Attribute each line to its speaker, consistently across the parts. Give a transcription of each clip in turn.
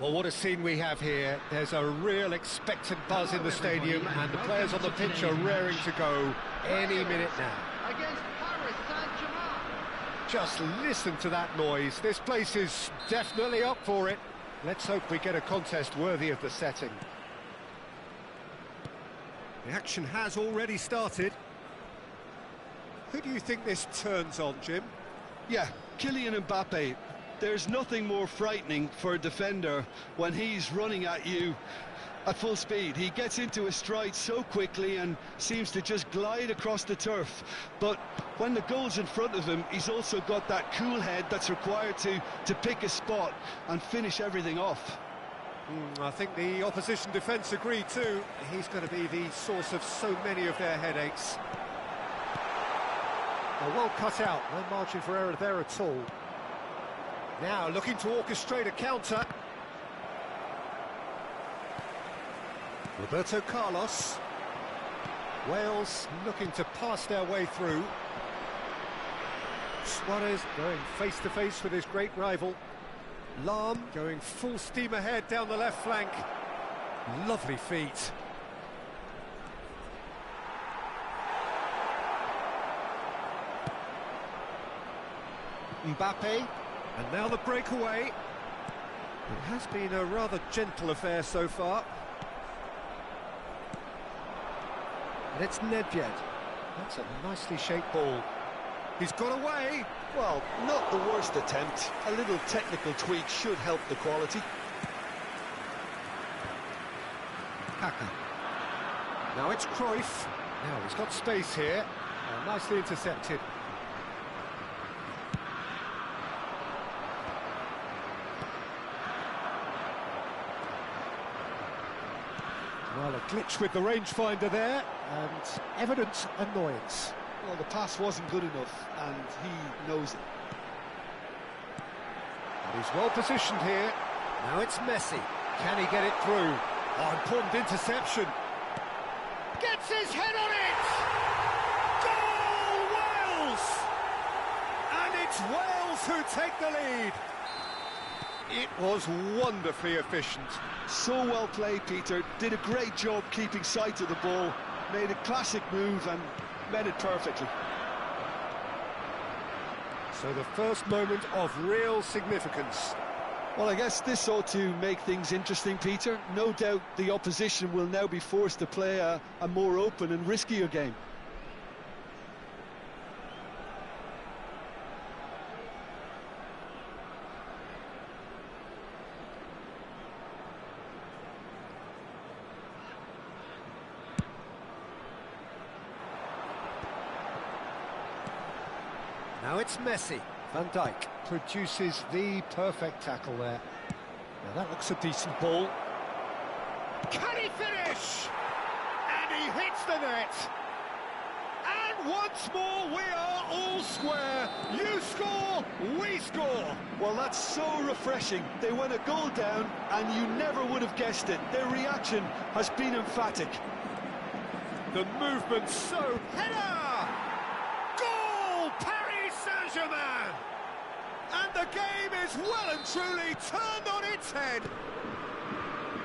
Speaker 1: Well, what a scene we have here. There's a real expectant buzz in the stadium, and the players on the pitch are raring to go any minute now.
Speaker 2: Against Paris Saint-Germain.
Speaker 1: Just listen to that noise. This place is definitely up for it. Let's hope we get a contest worthy of the setting. The action has already started. Who do you think this turns on, Jim?
Speaker 3: Yeah, Kylian Mbappe. There's nothing more frightening for a defender when he's running at you at full speed. He gets into a stride so quickly and seems to just glide across the turf. But when the goal's in front of him, he's also got that cool head that's required to pick a spot and finish everything off.
Speaker 1: I think the opposition defence agree too. He's going to be the source of so many of their headaches. Well cut out, no margin for error there at all. Now looking to orchestrate a counter. Roberto Carlos. Wales looking to pass their way through. Suarez going face to face with his great rival. Lahm going full steam ahead down the left flank. Lovely feet. Mbappe, and now the breakaway. It has been a rather gentle affair so far. And it's Nedved. That's a nicely shaped ball. He's got away.
Speaker 3: Well, not the worst attempt. A little technical tweak should help the quality.
Speaker 1: Kaka. Now it's Cruyff. Now he's got space here. Nicely intercepted. Well, a glitch with the rangefinder there, and evident annoyance.
Speaker 3: Well, the pass wasn't good enough, and he knows it.
Speaker 1: And he's well positioned here. Now it's Messi. Can he get it through? Oh, important interception. Gets his head on it! Goal, Wales! And it's Wales who take the lead. It was wonderfully efficient.
Speaker 3: So well played, Peter. Did a great job keeping sight of the ball. Made a classic move and met it perfectly.
Speaker 1: So the first moment of real significance.
Speaker 3: Well, I guess this ought to make things interesting, Peter. No doubt the opposition will now be forced to play a more open and riskier game.
Speaker 1: Now it's Messi. Van Dijk produces the perfect tackle there. Now that looks a decent ball. Can he finish? And he hits the net. And once more we are all square. You score, we score.
Speaker 3: Well, that's so refreshing. They went a goal down and you never would have guessed it. Their reaction has been emphatic.
Speaker 1: The movement so... Header! Saint-Germain! And the game is well and truly turned on its head.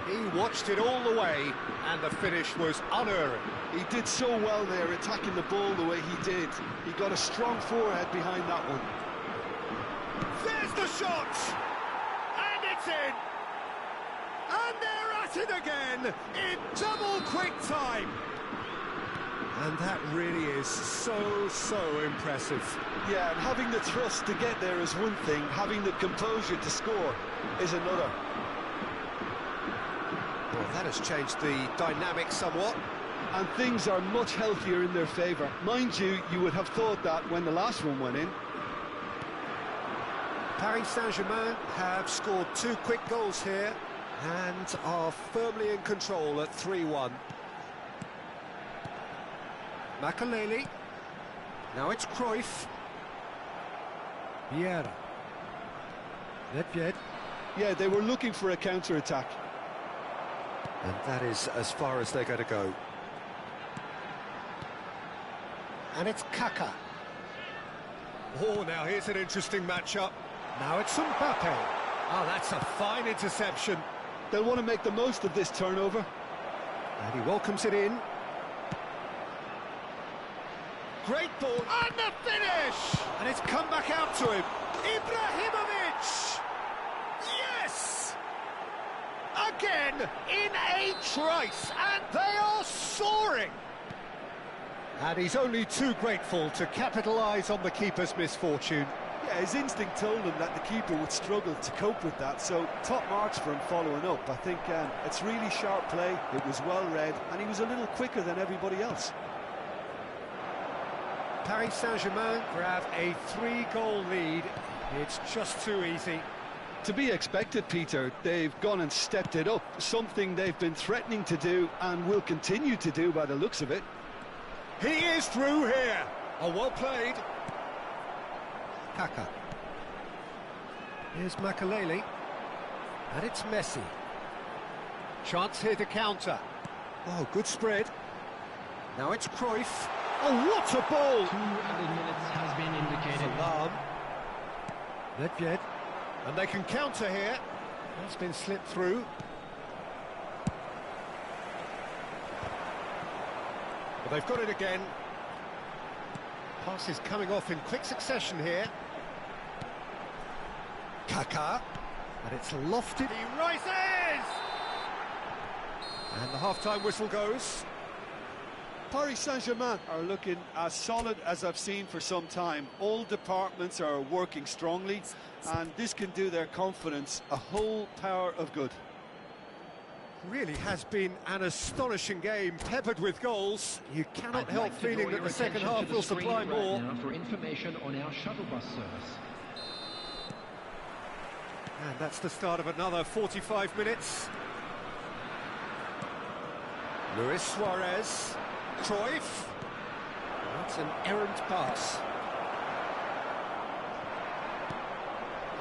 Speaker 1: He watched it all the way, and the finish was unerring.
Speaker 3: He did so well there, attacking the ball the way he did. He got a strong forehead behind that one.
Speaker 1: There's the shot! And it's in! And they're at it again, in double quick time. And that really is so impressive.
Speaker 3: Yeah, and having the thrust to get there is one thing, having the composure to score is another.
Speaker 1: Well, that has changed the dynamic somewhat.
Speaker 3: And things are much healthier in their favour. Mind you, you would have thought that when the last one went in.
Speaker 1: Paris Saint-Germain have scored 2 quick goals here and are firmly in control at 3-1. Makelele. Now it's Cruyff. Vieira. Nedved.
Speaker 3: Yeah, they were looking for a counter-attack.
Speaker 1: And that is as far as they're going to go. And it's Kaka. Oh, now here's an interesting matchup. Now it's Mbappe. Oh, that's a fine interception.
Speaker 3: They'll want to make the most of this turnover.
Speaker 1: And he welcomes it in. Great ball, and the finish! And it's come back out to him. Ibrahimovic! Yes! Again, in a trice, and they are soaring! And he's only too grateful to capitalise on the keeper's misfortune.
Speaker 3: Yeah, his instinct told him that the keeper would struggle to cope with that, so top marks for him following up. I think it's really sharp play, it was well read, and he was a little quicker than everybody else.
Speaker 1: Paris Saint-Germain grab a 3-goal lead. It's just too easy.
Speaker 3: To be expected, Peter. They've gone and stepped it up, something they've been threatening to do and will continue to do by the looks of it.
Speaker 1: He is through here. Oh, well played. Kaka. Here's Makalele. And it's Messi. Chance here to counter. Oh, good spread. Now it's Cruyff. Oh, what a ball!
Speaker 2: 2 added minutes has been indicated.
Speaker 1: Salam. Nedved. And they can counter here. That's been slipped through. But they've got it again. Passes coming off in quick succession here. Kaka. And it's lofted. He rises! And the half-time whistle goes.
Speaker 3: Paris Saint-Germain are looking as solid as I've seen for some time. All departments are working strongly, and this can do their confidence a whole power of good.
Speaker 1: Really has been an astonishing game, peppered with goals. You cannot help feeling that the second half will supply more.
Speaker 2: For information on our shuttle bus service.
Speaker 1: And that's the start of another 45 minutes. Luis Suarez. Cruyff. That's an errant pass.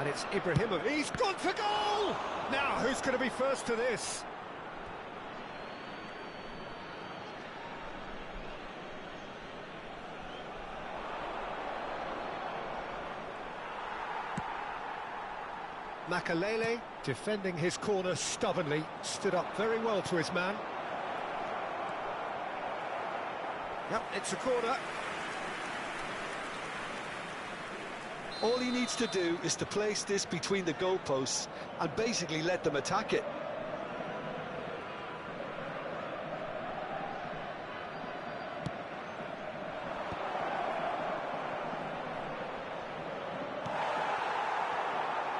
Speaker 1: And it's Ibrahimovic. He's gone for goal! Now, who's going to be first to this? Makalele, defending his corner stubbornly, stood up very well to his man. Yep, it's a corner.
Speaker 3: All he needs to do is to place this between the goalposts and basically let them attack it.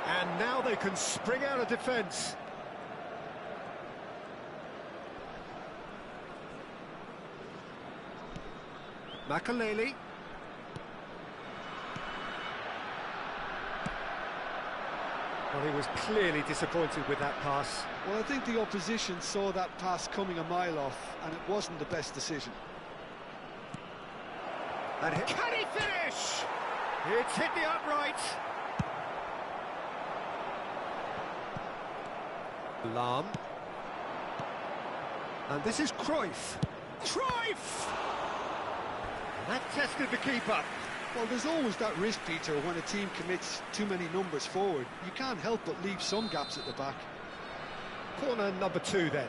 Speaker 1: And now they can spring out of defence. Makalele. Well, he was clearly disappointed with that pass.
Speaker 3: Well, I think the opposition saw that pass coming a mile off, and it wasn't the best decision.
Speaker 1: And can he finish? It's hit the upright. Lahm. And this is Cruyff. Cruyff! That tested the keeper.
Speaker 3: Well, there's always that risk, Peter, when a team commits too many numbers forward. You can't help but leave some gaps at the back.
Speaker 1: Corner number 2 then.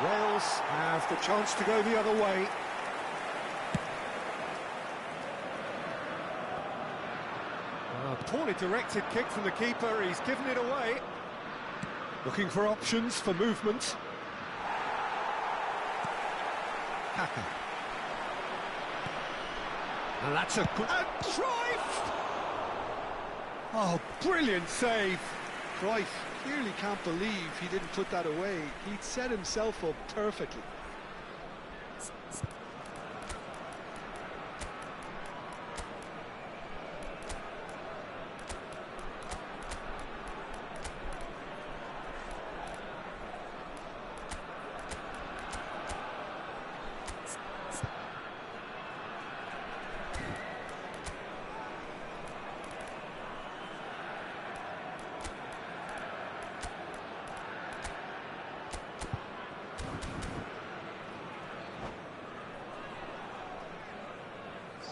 Speaker 1: Wales have the chance to go the other way. A poorly directed kick from the keeper, he's given it away. Looking for options for movement. Kaka. And that's a good... And Cruyff! Oh, brilliant save.
Speaker 3: Cruyff clearly can't believe he didn't put that away. He'd set himself up perfectly.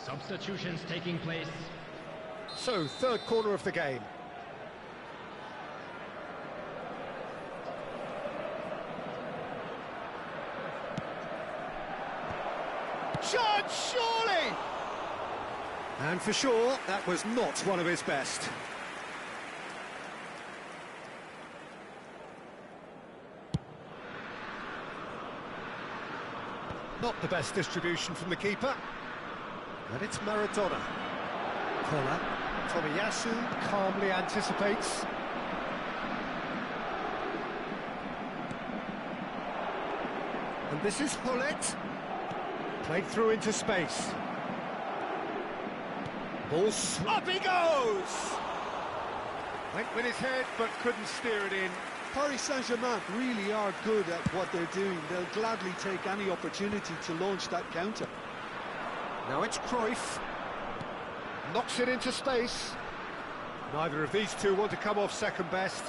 Speaker 2: Substitutions taking place.
Speaker 1: So, third corner of the game. Chance, surely! And for sure, that was not one of his best. Not the best distribution from the keeper. And it's Maradona. Corner. Tomiyasu calmly anticipates. And this is Hullet. Played through into space. Ball up he goes! Went with his head, but couldn't steer it in.
Speaker 3: Paris Saint-Germain really are good at what they're doing. They'll gladly take any opportunity to launch that counter.
Speaker 1: Now it's Cruyff. Knocks it into space. Neither of these two want to come off second best.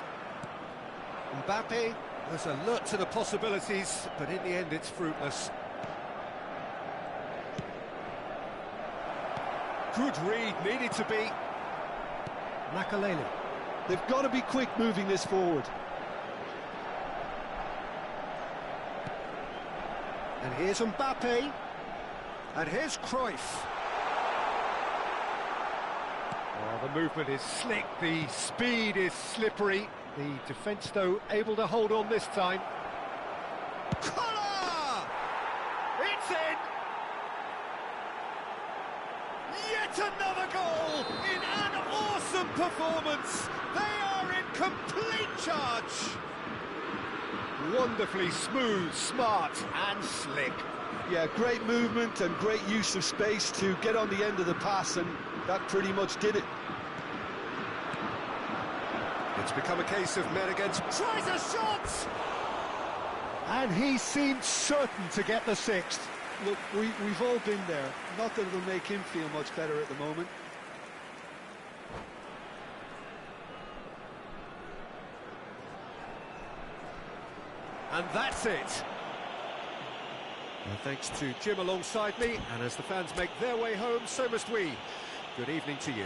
Speaker 1: Mbappe was alert to the possibilities, but in the end it's fruitless. Good read, needed to be. Makaleli.
Speaker 3: They've got to be quick moving this forward.
Speaker 1: And here's Mbappe. And here's Cruyff. Oh, the movement is slick, the speed is slippery. The defence, though, able to hold on this time. Collar! It's in! Yet another goal in an awesome performance. They are in complete charge. Wonderfully smooth, smart and slick.
Speaker 3: Yeah, great movement and great use of space to get on the end of the pass, and that pretty much did it.
Speaker 1: It's become a case of men against... Tries a shot! And he seemed certain to get the sixth.
Speaker 3: Look, we've all been there. Not that it'll make him feel much better at the moment.
Speaker 1: And that's it. Well, thanks to Jim alongside me, and as the fans make their way home, so must we. Good evening to you.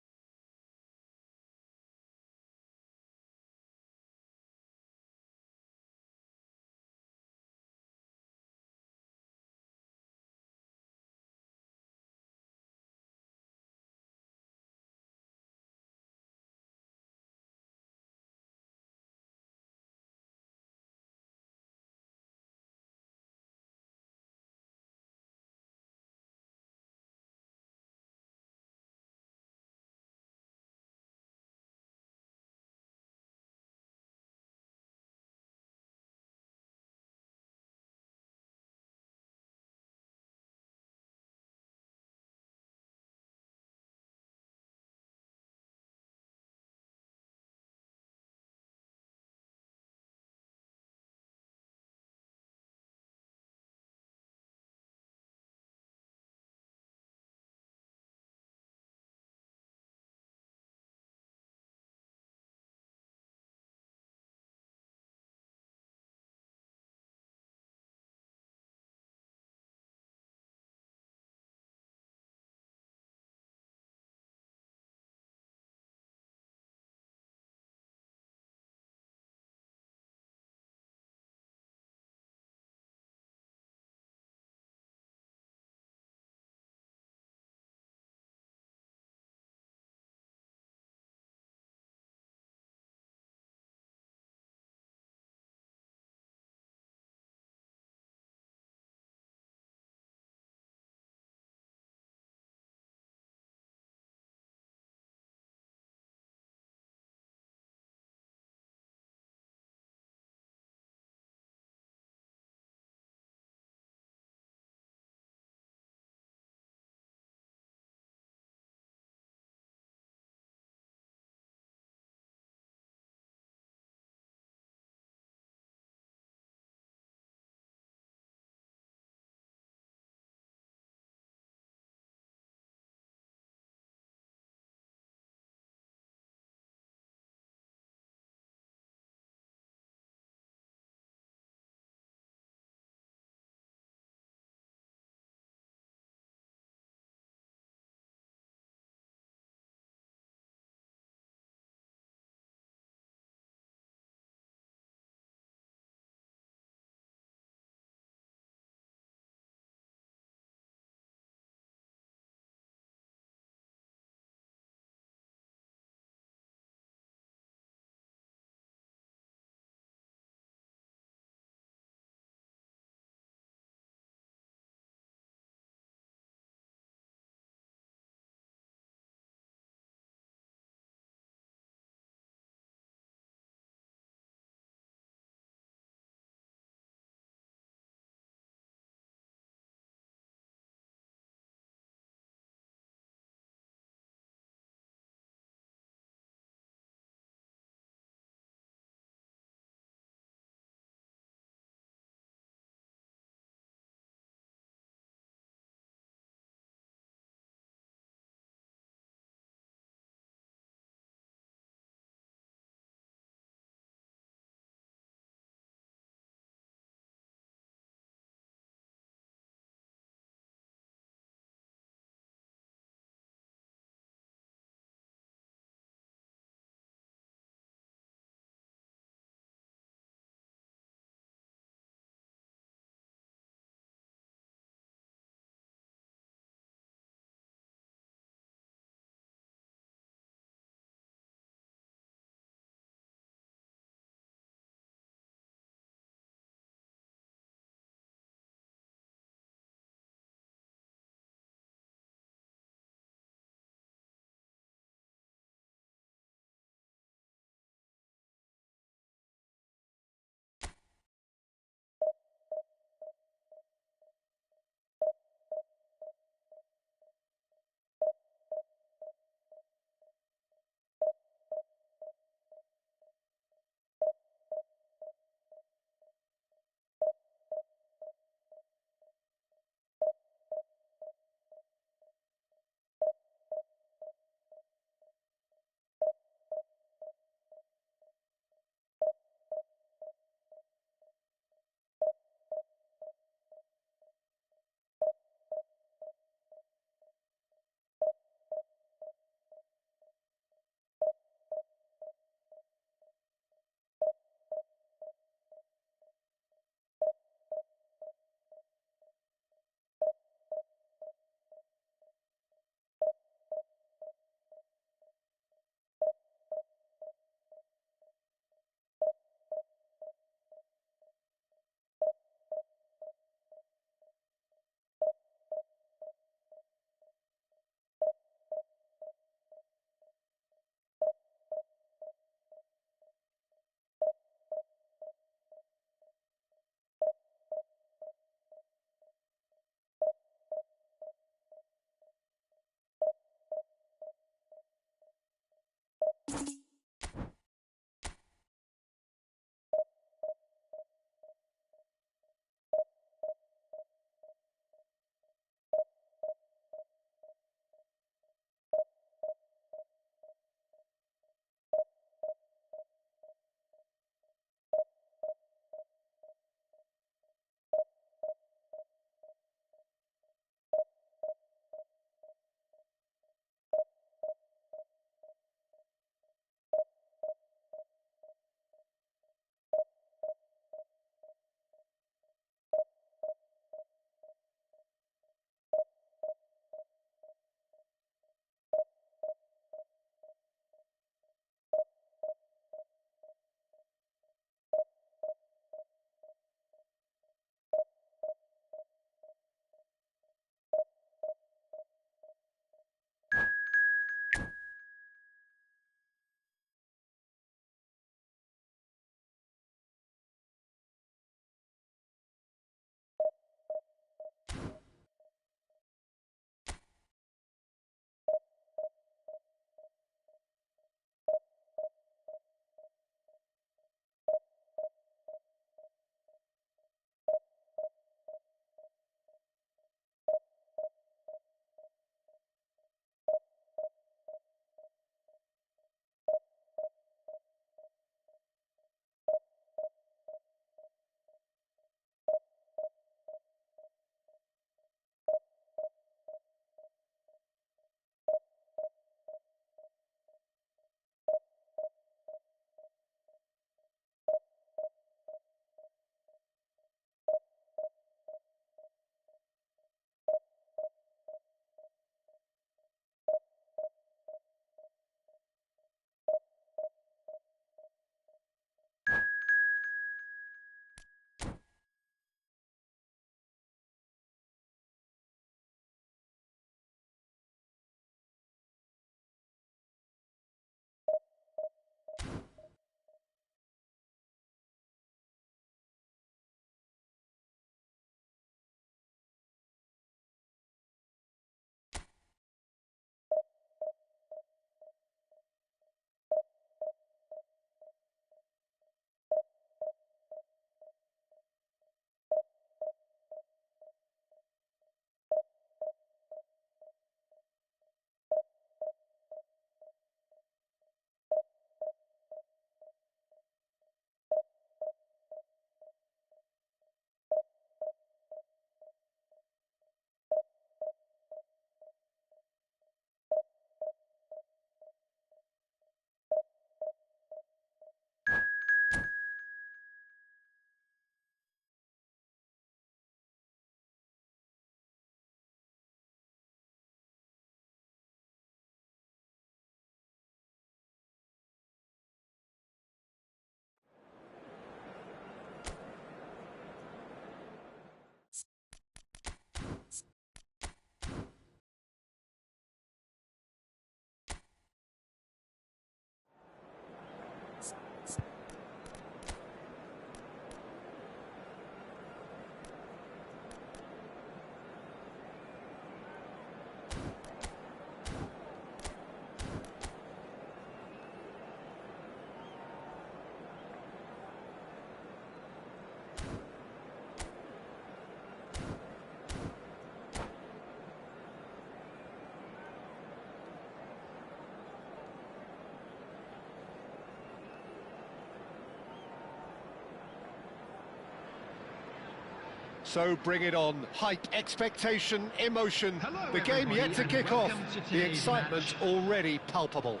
Speaker 1: So bring it on. Hype, expectation, emotion.
Speaker 2: Hello,
Speaker 1: The game yet to
Speaker 2: everybody,
Speaker 1: kick
Speaker 2: and
Speaker 1: off.
Speaker 2: welcome to
Speaker 1: The
Speaker 2: today's
Speaker 1: excitement
Speaker 2: match.
Speaker 1: already palpable.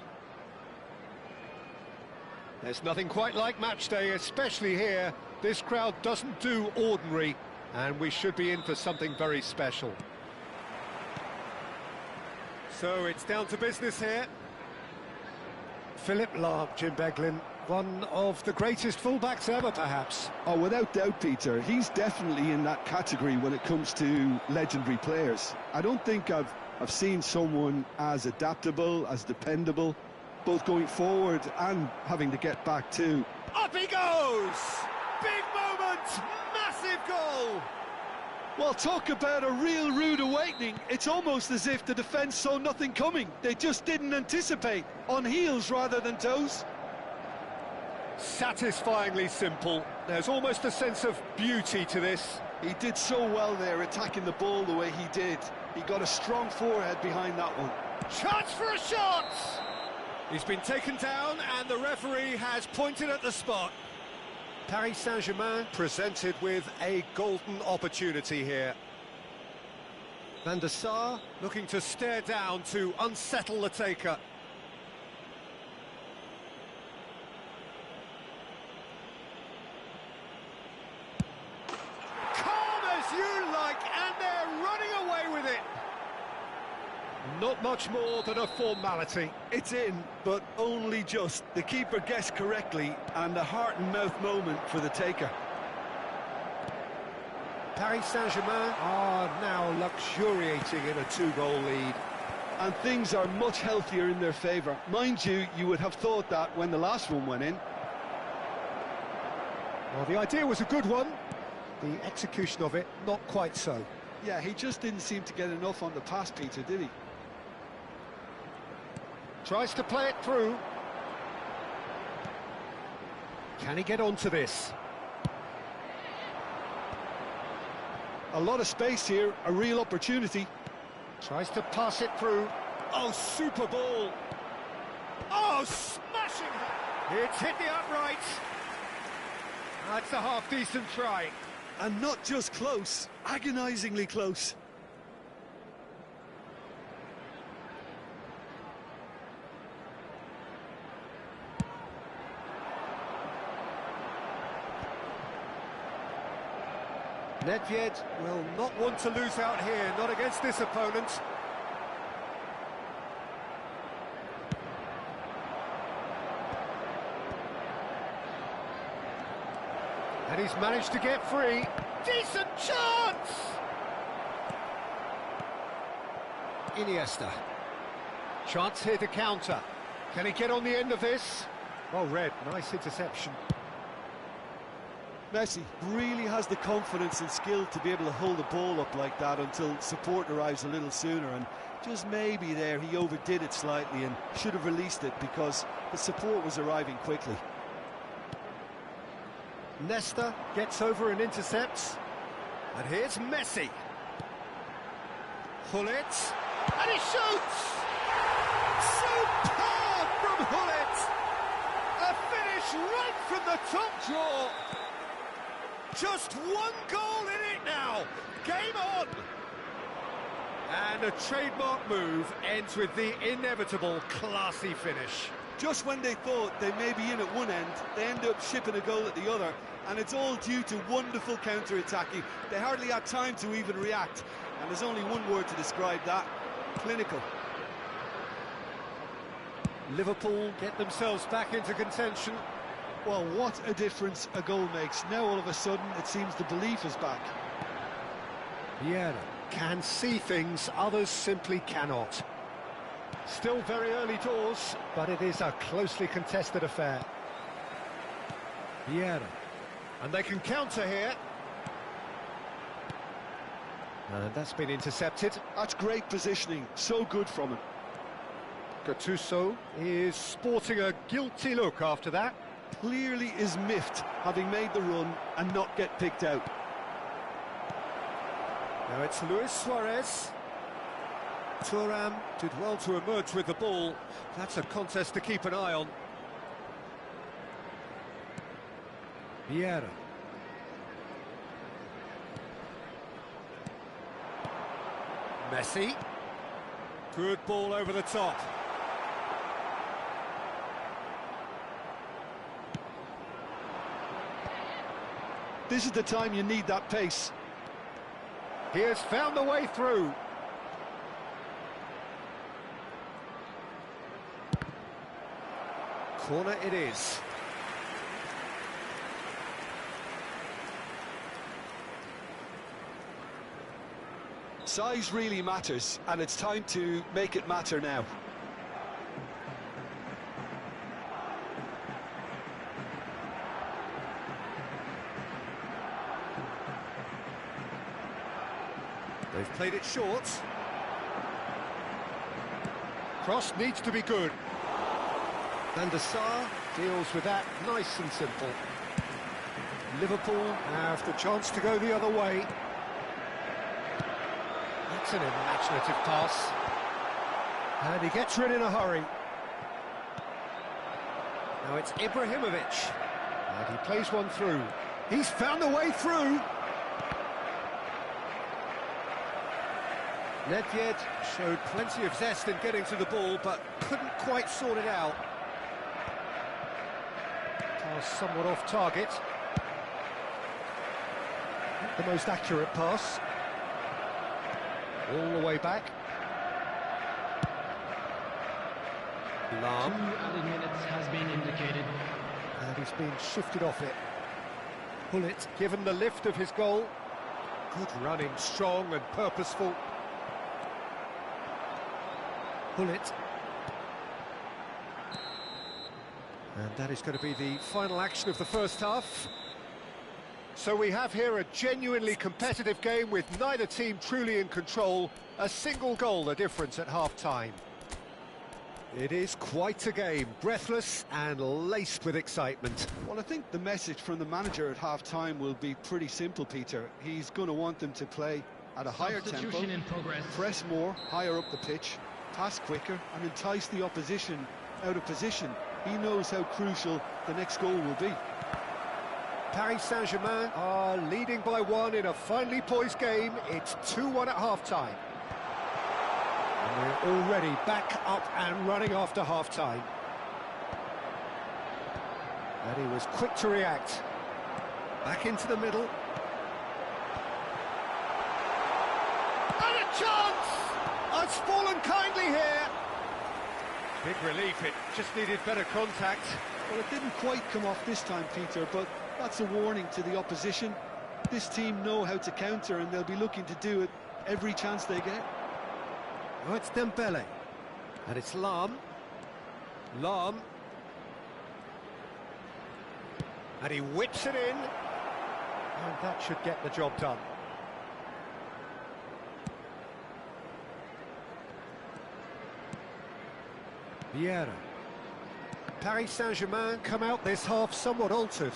Speaker 1: There's nothing quite like match day, especially here. This crowd doesn't do ordinary, and we should be in for something very special. So it's down to business here. Philip Lahm, Jim Beglin, one of the greatest fullbacks ever, perhaps.
Speaker 3: Oh, without doubt, Peter, he's definitely in that category when it comes to legendary players. I don't think I've seen someone as adaptable, as dependable, both going forward and having to get back too.
Speaker 1: Up he goes! Big moment! Massive goal!
Speaker 3: Well, talk about a real rude awakening. It's almost as if the defence saw nothing coming. They just didn't anticipate, on heels rather than toes.
Speaker 1: Satisfyingly simple. There's almost a sense of beauty to this.
Speaker 3: He did so well there, attacking the ball the way he did. He got a strong forehead behind that one.
Speaker 1: Chance for a shot! He's been taken down and the referee has pointed at the spot. Paris Saint-Germain presented with a golden opportunity here. Van der Sar looking to stare down to unsettle the taker. Calm as you like, and they're running away with it. Not much more than a formality.
Speaker 3: It's in, but only just. The keeper guessed correctly, and a heart-and-mouth moment for the taker.
Speaker 1: Paris Saint-Germain are now luxuriating in a two-goal lead.
Speaker 3: And things are much healthier in their favour. Mind you, you would have thought that when the last one went in.
Speaker 1: Well, the idea was a good one. The execution of it, not quite so.
Speaker 3: Yeah, he just didn't seem to get enough on the pass, Peter, did he?
Speaker 1: Tries to play it through. Can he get onto this?
Speaker 3: A lot of space here, a real opportunity.
Speaker 1: Tries to pass it through. Oh, super ball. Oh, smashing! It's hit the upright. That's a half-decent try.
Speaker 3: And not just close, agonisingly close.
Speaker 1: Nedved will not want to lose out here, not against this opponent. And he's managed to get free. Decent chance! Iniesta. Chance here to counter. Can he get on the end of this? Well read, nice interception.
Speaker 3: Messi really has the confidence and skill to be able to hold the ball up like that until support arrives a little sooner, and just maybe there he overdid it slightly and should have released it because the support was arriving quickly.
Speaker 1: Nesta gets over and intercepts. And here's Messi. Hullet. And he shoots! Superb from Hullet! A finish right from the top draw. Just one goal in it now. Game on. And a trademark move ends with the inevitable classy finish.
Speaker 3: Just when they thought they may be in at one end, they end up shipping a goal at the other, and it's all due to wonderful counter-attacking. They hardly had time to even react, and there's only one word to describe that: clinical.
Speaker 1: Liverpool get themselves back into contention.
Speaker 3: Well, what a difference a goal makes. Now all of a sudden it seems the belief is back.
Speaker 1: Vieira can see things others simply cannot. Still very early doors, but it is a closely contested affair. Vieira. And they can counter here. And that's been intercepted.
Speaker 3: That's great positioning, so good from him.
Speaker 1: Gattuso is sporting a guilty look after that.
Speaker 3: Clearly is miffed, having made the run and not get picked out.
Speaker 1: Now it's Luis Suarez. Thuram did well to emerge with the ball. That's a contest to keep an eye on. Vieira. Messi. Good ball over the top.
Speaker 3: This is the time you need that pace.
Speaker 1: He has found the way through. Corner it is.
Speaker 3: Size really matters, and it's time to make it matter now.
Speaker 1: They've played it short. Cross needs to be good. Van der Sar deals with that nice and simple. Liverpool have the chance to go the other way. That's an imaginative pass. And he gets rid in a hurry. Now it's Ibrahimovic. And he plays one through. He's found the way through. Nedved showed plenty of zest in getting to the ball, but couldn't quite sort it out. Pass somewhat off target. Not the most accurate pass. All the way back. Lahm.
Speaker 2: 2 added minutes has been indicated.
Speaker 1: And he's been shifted off it. Pullet given the lift of his goal. Good running, strong and purposeful. Pullet. And that is going to be the final action of the first half. So we have here a genuinely competitive game with neither team truly in control. A single goal the difference at half-time. It is quite a game, breathless and laced with excitement.
Speaker 3: Well, I think the message from the manager at half-time will be pretty simple, Peter. He's going to want them to play at a higher tempo,
Speaker 2: Substitution in progress.
Speaker 3: press more, higher up the pitch, pass quicker and entice the opposition out of position. He knows how crucial the next goal will be.
Speaker 1: Paris Saint-Germain are leading by 1 in a finely poised game. It's 2-1 at half-time. And we're already back up and running after half-time. And he was quick to react. Back into the middle. And a chance! It's fallen kindly here. Big relief, it just needed better contact.
Speaker 3: Well, it didn't quite come off this time, Peter, but that's a warning to the opposition. This team know how to counter and they'll be looking to do it every chance they get.
Speaker 1: Oh, it's Dembele. And it's Lahm. Lahm. And he whips it in. And that should get the job done. Vieira. Paris Saint-Germain come out this half somewhat altered.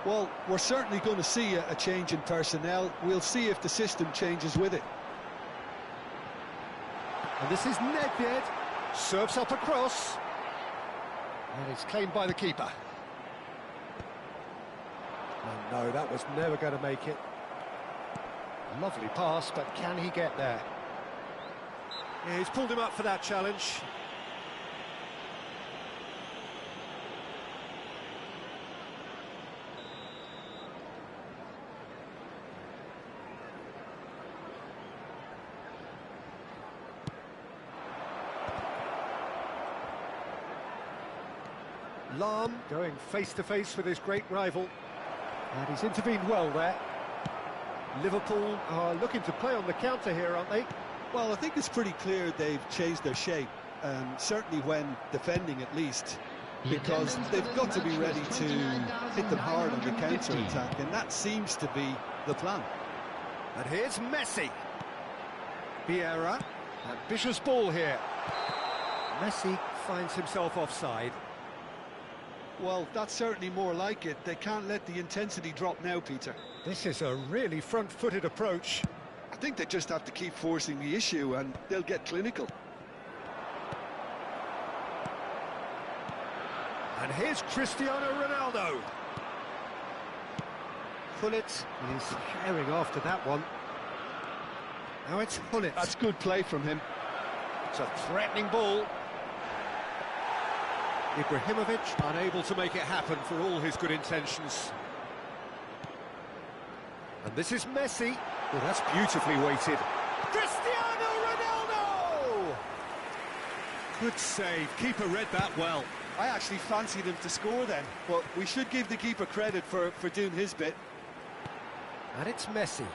Speaker 3: Well, we're certainly going to see a change in personnel. We'll see if the system changes with it.
Speaker 1: And this is Nedved. Serves up a cross. And it's claimed by the keeper. Oh no, that was never going to make it. Lovely pass, but can he get there? Yeah, he's pulled him up for that challenge. Lahm going face-to-face with his great rival. And he's intervened well there. Liverpool are looking to play on the counter here, aren't they?
Speaker 3: Well, I think it's pretty clear they've changed their shape, certainly when defending at least, because they've got to be ready to hit them hard on the counter-attack, and that seems to be the plan.
Speaker 1: And here's Messi. Vieira. Ambitious ball here. Messi finds himself offside.
Speaker 3: Well, that's certainly more like it. They can't let the intensity drop now, Peter.
Speaker 1: This is a really front-footed approach.
Speaker 3: I think they just have to keep forcing the issue and they'll get clinical.
Speaker 1: And here's Cristiano Ronaldo. Pullet is herring after that one. Now it's Hullett.
Speaker 3: That's good play from him.
Speaker 1: It's a threatening ball. Ibrahimovic unable to make it happen for all his good intentions. And this is Messi. Well, that's beautifully weighted. Cristiano Ronaldo! Good save. Keeper read that well.
Speaker 3: I actually fancied him to score then, but we should give the keeper credit for doing his bit.
Speaker 1: And it's Messi.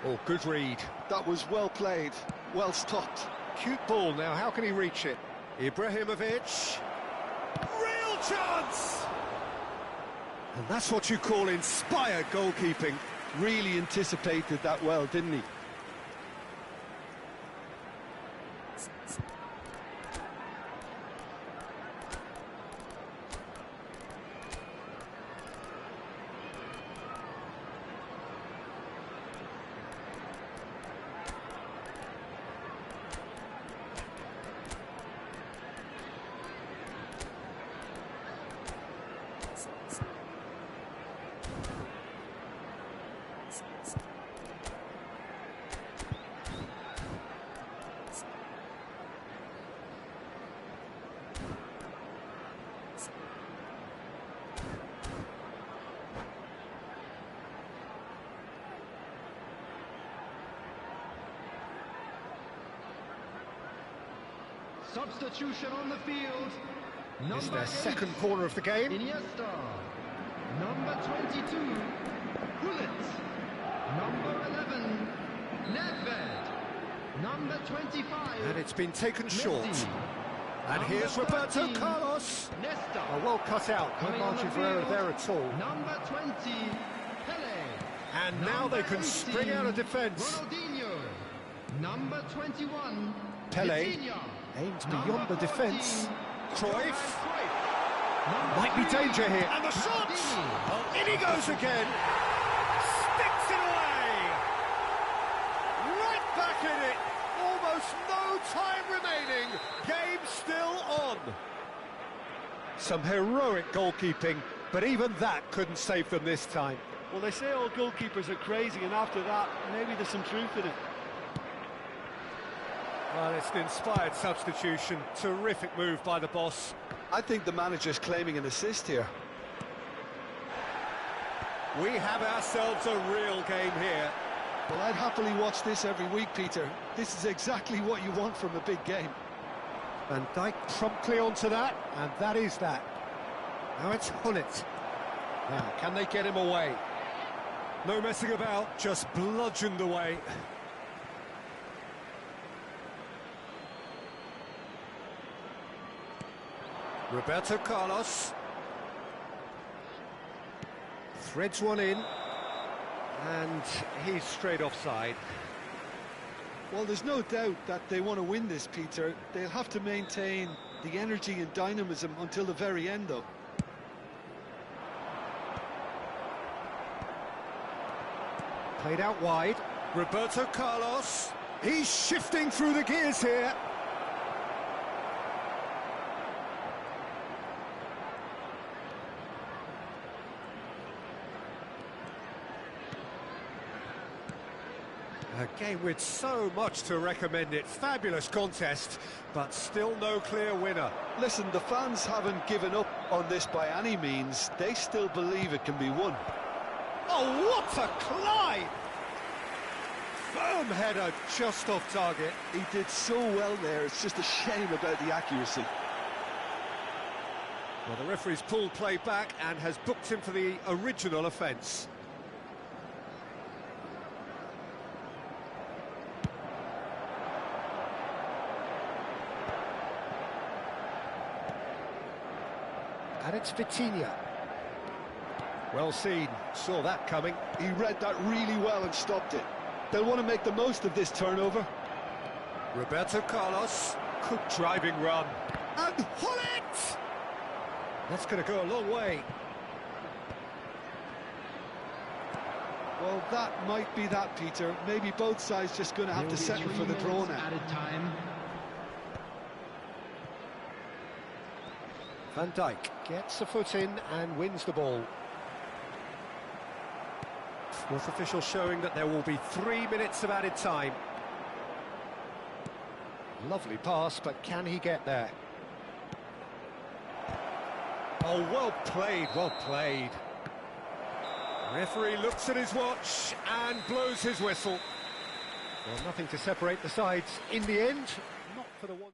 Speaker 1: Oh, good read.
Speaker 3: That was well played, well stopped.
Speaker 1: Cute ball now, how can he reach it? Ibrahimovic. Real chance! And that's what you call inspired goalkeeping.
Speaker 3: Really anticipated that well, didn't he?
Speaker 2: Substitution on the field.
Speaker 1: It's
Speaker 2: Number
Speaker 1: their
Speaker 2: 8,
Speaker 1: second corner of the game.
Speaker 2: Iniesta. Number 22, Hullett. Number 11, Nedved. Number 25,
Speaker 1: And it's been taken short.
Speaker 2: Messi.
Speaker 1: And
Speaker 2: Number
Speaker 1: here's Roberto
Speaker 2: 13,
Speaker 1: Carlos.
Speaker 2: Nesta.
Speaker 1: Oh, well cut out, no
Speaker 2: Coming on
Speaker 1: margin
Speaker 2: the
Speaker 1: for error
Speaker 2: field,
Speaker 1: there at all.
Speaker 2: Number 20, Pele.
Speaker 1: And now
Speaker 2: Number
Speaker 1: they can
Speaker 2: 18,
Speaker 1: spring out of defence.
Speaker 2: Ronaldinho. Number 21,
Speaker 1: Pele
Speaker 2: Vitinha.
Speaker 1: aimed
Speaker 2: Number
Speaker 1: beyond the
Speaker 2: 14,
Speaker 1: defence. Cruyff.
Speaker 2: Number
Speaker 1: Might be
Speaker 2: 3,
Speaker 1: danger here. And the shot!
Speaker 2: Maldini.
Speaker 1: Oh, in he goes again. Sticks it away. Right back in it. Almost no time remaining. Game still on. Some heroic goalkeeping, but even that couldn't save them this time.
Speaker 3: Well, they say all goalkeepers are crazy, and after that, maybe there's some truth in it.
Speaker 1: Well, it's an inspired substitution. Terrific move by the boss.
Speaker 3: I think the manager's claiming an assist here.
Speaker 1: We have ourselves a real game here.
Speaker 3: Well, I'd happily watch this every week, Peter. This is exactly what you want from a big game.
Speaker 1: Van Dijk promptly onto that, and that is that. Now it's Hullett. Now, can they get him away? No messing about, just bludgeoned away. Roberto Carlos. Threads one in. And he's straight offside.
Speaker 3: Well, there's no doubt that they want to win this, Peter. They'll have to maintain the energy and dynamism until the very end, though.
Speaker 1: Played out wide. Roberto Carlos. He's shifting through the gears here. A game with so much to recommend it. Fabulous contest, but still no clear winner.
Speaker 3: Listen, the fans haven't given up on this by any means. They still believe it can be won.
Speaker 1: Oh, what a climb! Firm header, just off target.
Speaker 3: He did so well there, it's just a shame about the accuracy.
Speaker 1: Well, the referee's pulled play back and has booked him for the original offence. And it's Vitinha. Well seen, saw that coming.
Speaker 3: He read that really well and stopped it. They'll want to make the most of this turnover.
Speaker 1: Roberto Carlos, good driving run. And Hullett! That's going to go a long way.
Speaker 3: Well, that might be that, Peter. Maybe both sides just going to have to settle for the draw now.
Speaker 2: Added time.
Speaker 1: Van Dijk gets a foot in and wins the ball. Fourth official showing that there will be 3 minutes of added time. Lovely pass, but can he get there? Oh, well played, well played. Referee looks at his watch and blows his whistle. Well, nothing to separate the sides in the end. Not for the one.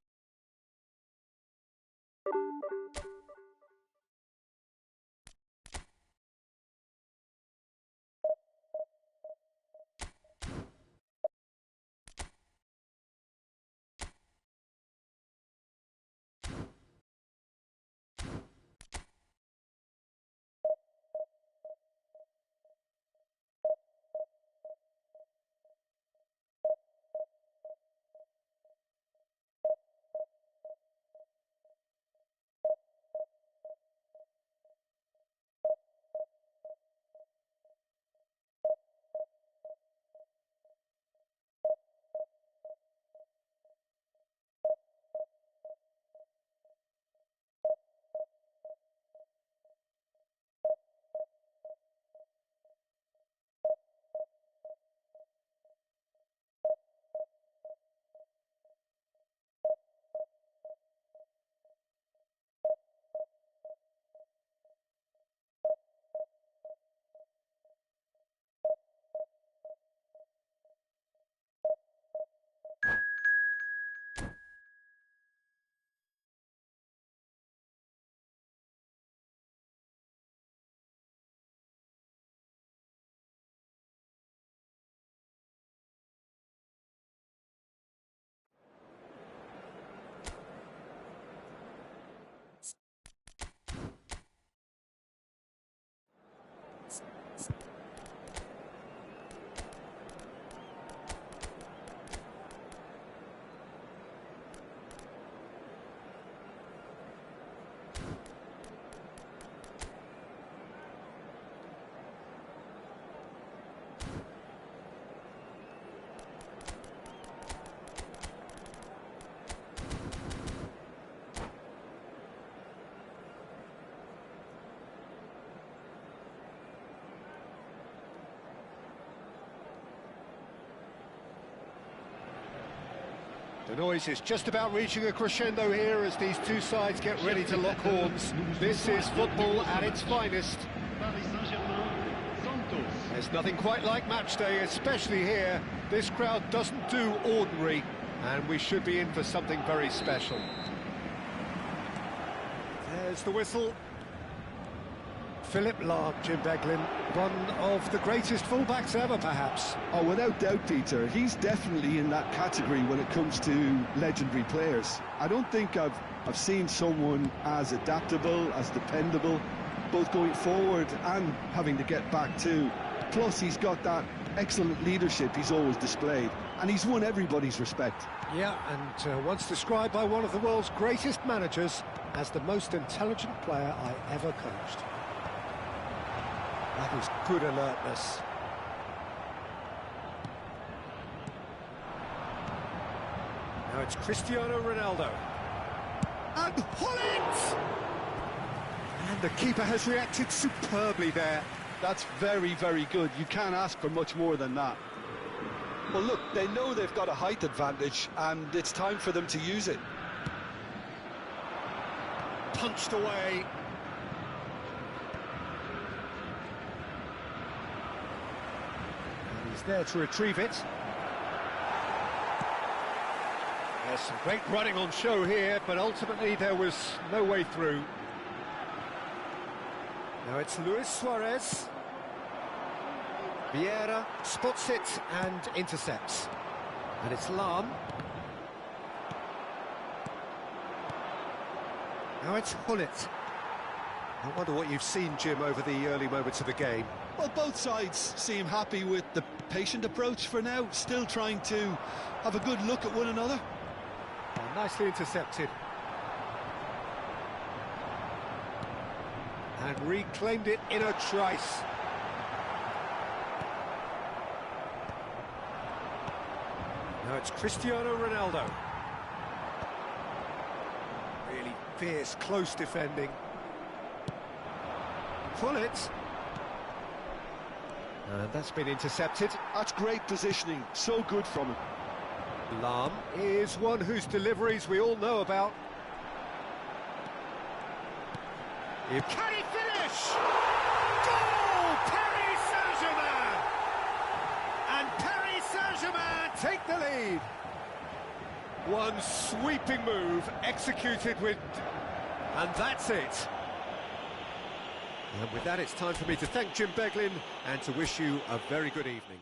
Speaker 1: The noise is just about reaching a crescendo here as these two sides get ready to lock horns. This is football at its finest. There's nothing quite like match day, especially here. This crowd doesn't do ordinary, and we should be in for something very special. There's the whistle. Philipp Lahm, Jim Beglin, one of the greatest fullbacks ever, perhaps.
Speaker 3: Oh, without doubt, Peter. He's definitely in that category when it comes to legendary players. I don't think I've seen someone as adaptable, as dependable, both going forward and having to get back too. Plus, he's got that excellent leadership he's always displayed, and he's won everybody's respect.
Speaker 1: Yeah, and once described by one of the world's greatest managers as the most intelligent player I ever coached. That is good alertness. Now it's Cristiano Ronaldo. And Hullet! And the keeper has reacted superbly there.
Speaker 3: That's very, very good. You can't ask for much more than that. Well, look, they know they've got a height advantage, and it's time for them to use it.
Speaker 1: Punched away. He's there to retrieve it. There's some great running on show here, but ultimately there was no way through. Now it's Luis Suarez. Vieira spots it and intercepts. And it's Lahm. Now it's Hullet. I wonder what you've seen, Jim, over the early moments of the game.
Speaker 3: Well, both sides seem happy with the patient approach for now, still trying to have a good look at one another.
Speaker 1: Oh, nicely intercepted. And reclaimed it in a trice. Now it's Cristiano Ronaldo. Really fierce, close defending. Hullet. And that's been intercepted.
Speaker 3: That's great positioning, so good from him.
Speaker 1: Lahm is one whose deliveries we all know about. Can he finish? Goal! Paris Saint-Germain! And Paris Saint-Germain take the lead. One sweeping move executed with... And that's it. And with that, it's time for me to thank Jim Beglin and to wish you a very good evening.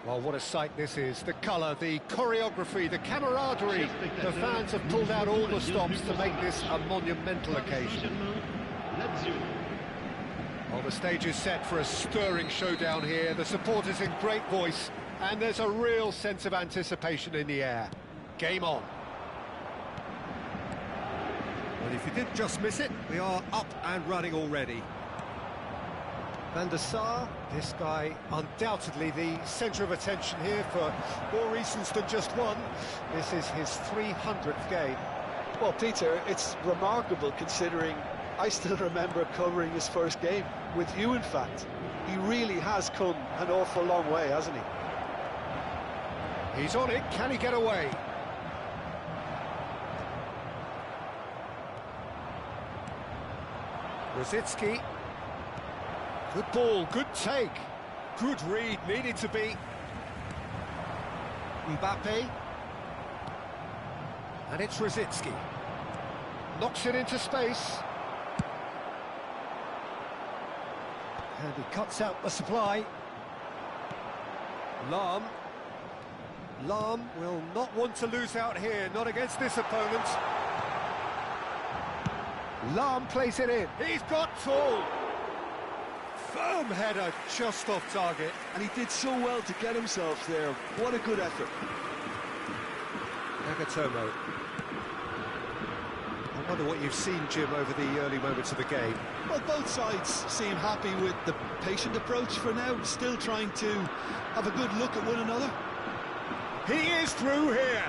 Speaker 1: Well, what a sight this is. The colour, the choreography, the camaraderie. The fans have pulled out all the stops to make this a monumental occasion. Well, the stage is set for a stirring showdown here. The supporters in great voice, and there's a real sense of anticipation in the air. Game on. Well, if you did just miss it, we are up and running already. Van der Sar, this guy undoubtedly the centre of attention here for more reasons than just one. This is his 300th game.
Speaker 3: Well, Peter, it's remarkable considering I still remember covering his first game, with you in fact. He really has come an awful long way, hasn't he?
Speaker 1: He's on it, can he get away? Rosicki. Good ball, good take. Good read, needed to be. Mbappe. And it's Rosicki. Knocks it into space. And he cuts out the supply. Lahm. Lahm will not want to lose out here, not against this opponent. Lahm plays it in. He's got tall. Firm header, just off target.
Speaker 3: And he did so well to get himself there. What a good effort.
Speaker 1: Nagatomo. I wonder what you've seen, Jim, over the early moments of the game.
Speaker 3: Well, both sides seem happy with the patient approach for now, still trying to have a good look at one another.
Speaker 1: He is through here.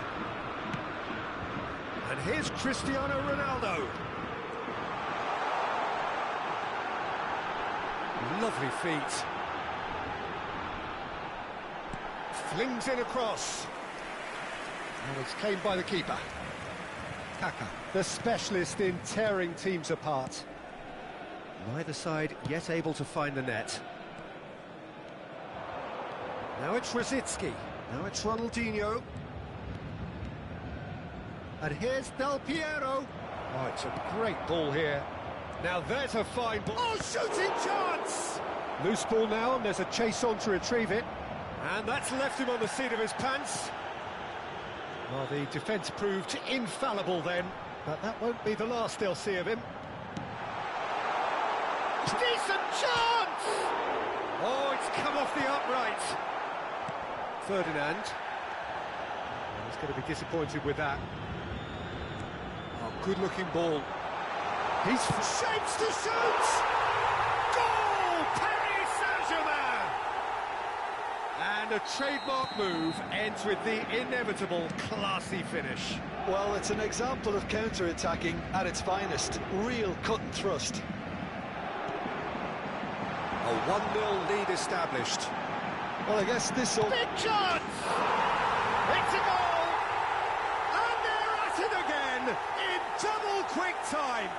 Speaker 1: And here's Cristiano Ronaldo. Lovely feet. Flings in across. And it's claimed by the keeper. Kaka, the specialist in tearing teams apart. Neither side yet able to find the net. Now it's Rosicki. Now it's Ronaldinho. And here's Del Piero. Oh, it's a great ball here. Now there's a fine ball. Oh, shooting chance! Loose ball now, and there's a chase on to retrieve it. And that's left him on the seat of his pants. Well, the defence proved infallible then, but that won't be the last they'll see of him. Decent chance! Oh, it's come off the upright. Ferdinand. Well, he's going to be disappointed with that. Oh, good-looking ball. He's shapes to shoot! Goal! Paris Saint-Germain! And a trademark move ends with the inevitable classy finish.
Speaker 3: Well, it's an example of counter-attacking at its finest. Real cut and thrust.
Speaker 1: A 1-0 lead established.
Speaker 3: Well, I guess this will...
Speaker 1: Big chance! It's a goal! And they're at it again in double quick time.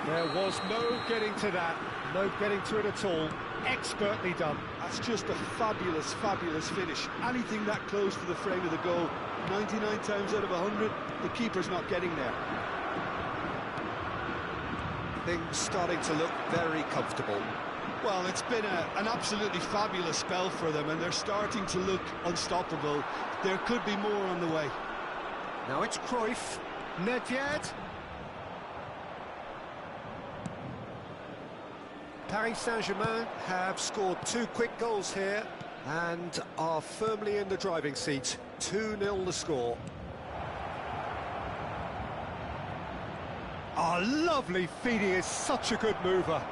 Speaker 1: There was no getting to that, no getting to it at all. Expertly done.
Speaker 3: That's just a fabulous, fabulous finish. Anything that close to the frame of the goal, 99 times out of 100, the keeper's not getting there.
Speaker 1: Things starting to look very comfortable.
Speaker 3: Well, it's been an absolutely fabulous spell for them, and they're starting to look unstoppable. There could be more on the way.
Speaker 1: Now it's Cruyff. Nedved. Paris Saint-Germain have scored 2 quick goals here and are firmly in the driving seat. 2-0 the score. Oh, lovely feed. He is such a good mover.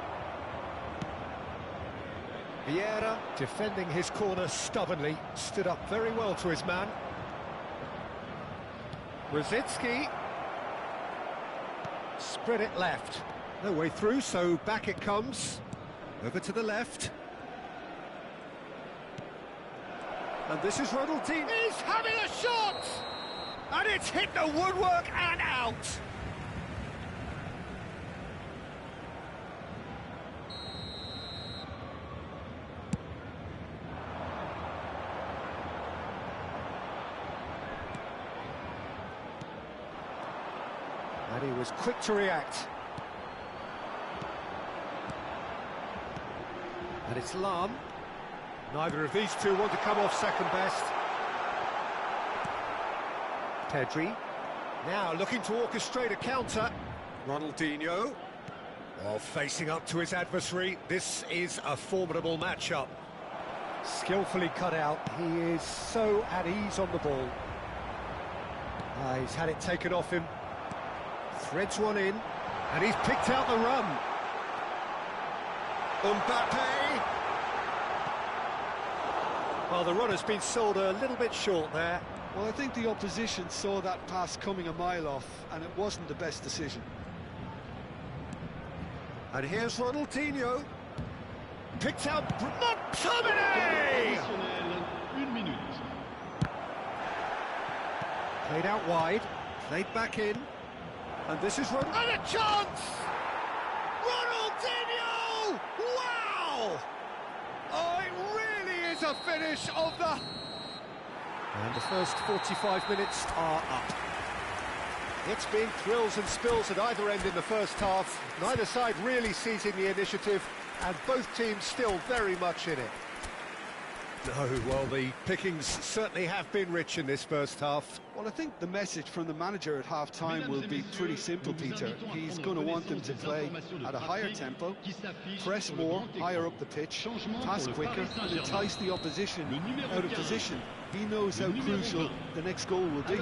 Speaker 1: Vieira, defending his corner stubbornly, stood up very well to his man. Rosicki. Spread it left. No way through, so back it comes. Over to the left. And this is Ronaldinho. He's having a shot! And it's hit the woodwork and out! And he was quick to react. And it's Lahm. Neither of these two want to come off second best. Pedri. Now looking to orchestrate a counter. Ronaldinho. Oh, facing up to his adversary. This is a formidable matchup. Skillfully cut out. He is so at ease on the ball. He's had it taken off him. Threads one in. And he's picked out the run. Mbappe. Well, the runner's been sold a little bit short there.
Speaker 3: Well, I think the opposition saw that pass coming a mile off, and it wasn't the best decision.
Speaker 1: And here's Ronaldinho. Picked out McTominay! Played out wide, played back in. And this is Ronaldinho. And a chance! Ronaldinho! Wow! Oh, it really is a finish of the... And the first 45 minutes are up. It's been thrills and spills at either end in the first half. Neither side really seizing the initiative, and both teams still very much in it. No, well, the pickings certainly have been rich in this first half.
Speaker 3: Well, I think the message from the manager at half-time will be pretty simple, Peter. He's going to want them to play at a higher tempo, press more, higher up the pitch, pass quicker, and entice the opposition out of position. He knows how crucial the next goal will be.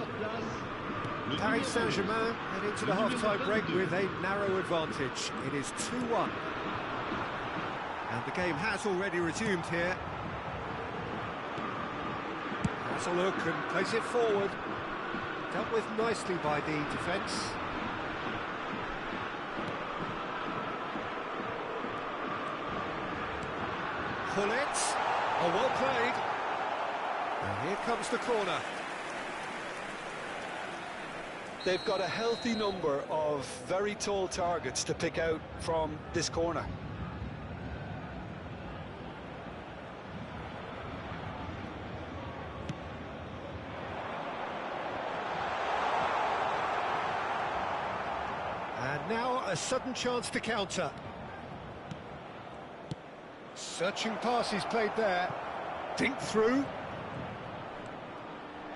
Speaker 1: Paris Saint-Germain head into the half-time break with a narrow advantage. It is 2-1. And the game has already resumed here. Has a look and plays it forward. Dealt with nicely by the defence. Gullit. Oh, well played. And here comes the corner.
Speaker 3: They've got a healthy number of very tall targets to pick out from this corner.
Speaker 1: And now a sudden chance to counter. Searching pass he's played there. Dink through.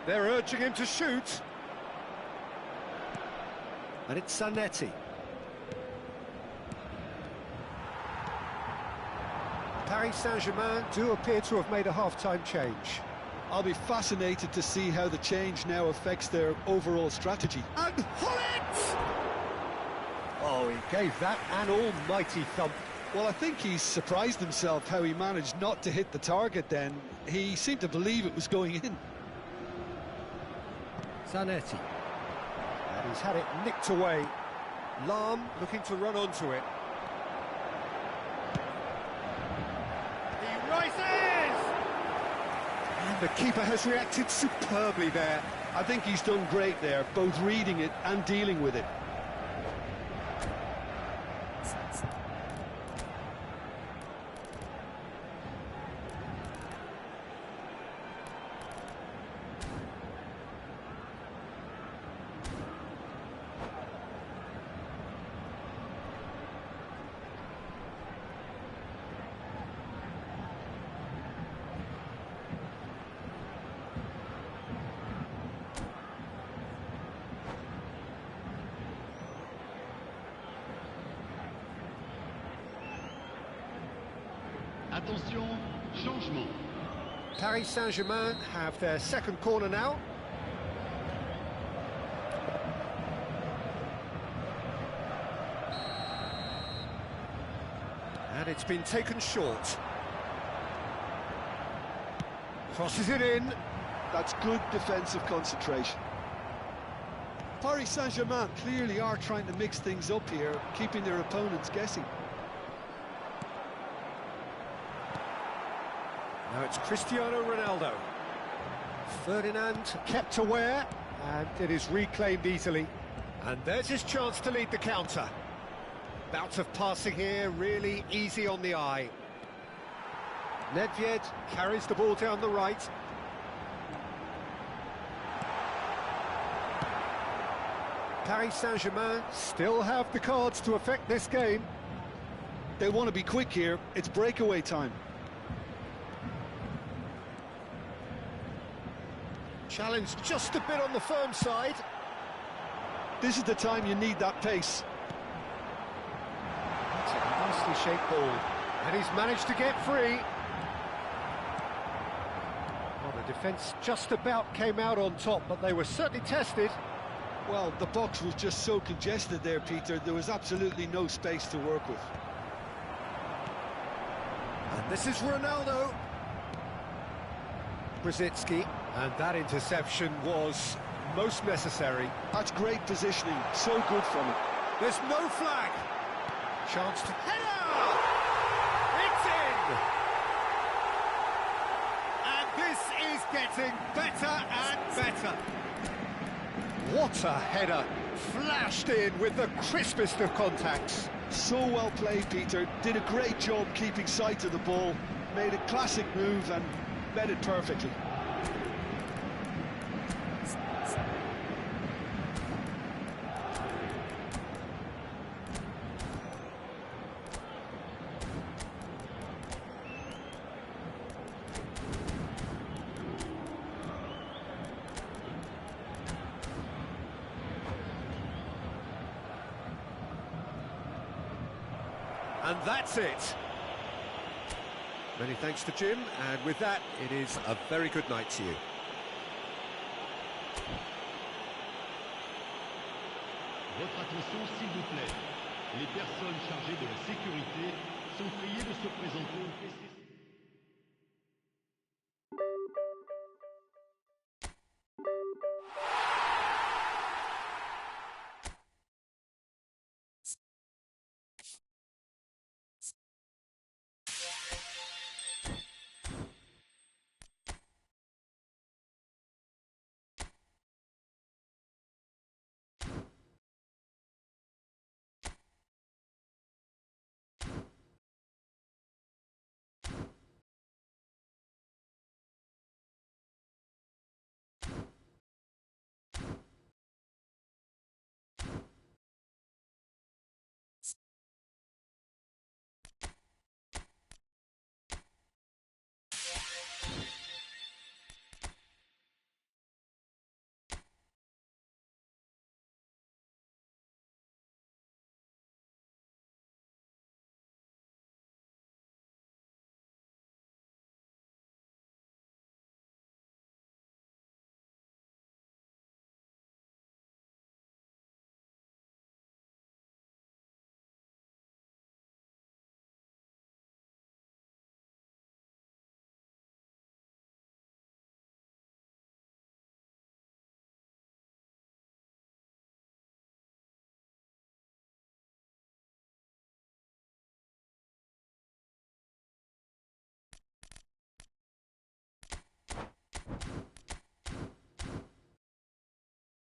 Speaker 1: They're urging him to shoot. And it's Zanetti. Paris Saint-Germain do appear to have made a half-time change.
Speaker 3: I'll be fascinated to see how the change now affects their overall strategy.
Speaker 1: And Gullit! Oh, he gave that an almighty thump.
Speaker 3: Well, I think he's surprised himself how he managed not to hit the target then. He seemed to believe it was going in.
Speaker 1: Zanetti. And he's had it nicked away. Lahm looking to run onto it. He rises! And the keeper has reacted superbly there.
Speaker 3: I think he's done great there, both reading it and dealing with it.
Speaker 2: Attention, changement.
Speaker 1: Paris Saint-Germain have their second corner now. And it's been taken short. Crosses it in.
Speaker 3: That's good defensive concentration. Paris Saint-Germain clearly are trying to mix things up here, keeping their opponents guessing.
Speaker 1: Now it's Cristiano Ronaldo. Ferdinand kept aware, and it is reclaimed easily. And there's his chance to lead the counter. Bout of passing here, really easy on the eye. Nedved carries the ball down the right. Paris Saint-Germain still have the cards to affect this game.
Speaker 3: They want to be quick here, it's breakaway time.
Speaker 1: Challenge just a bit on the firm side.
Speaker 3: This is the time you need that pace.
Speaker 1: It's a nicely shaped ball, and he's managed to get free. Well, the defence just about came out on top, but they were certainly tested.
Speaker 3: Well, the box was just so congested there, Peter, there was absolutely no space to work with.
Speaker 1: And this is Ronaldo. Brzezinski, and that interception was most necessary.
Speaker 3: That's great positioning, so good from it.
Speaker 1: There's no flag. Chance to header! It's in! And this is getting better and better. What a header! Flashed in with the crispest of contacts.
Speaker 3: So well played, Peter. Did a great job keeping sight of the ball. Made a classic move and met it perfectly.
Speaker 1: And that's it. Many thanks to Jim, and with that, it is a very good night to you.
Speaker 2: Votre attention, s'il vous plaît. Les personnes chargées de la sécurité sont priées de se présenter au PC.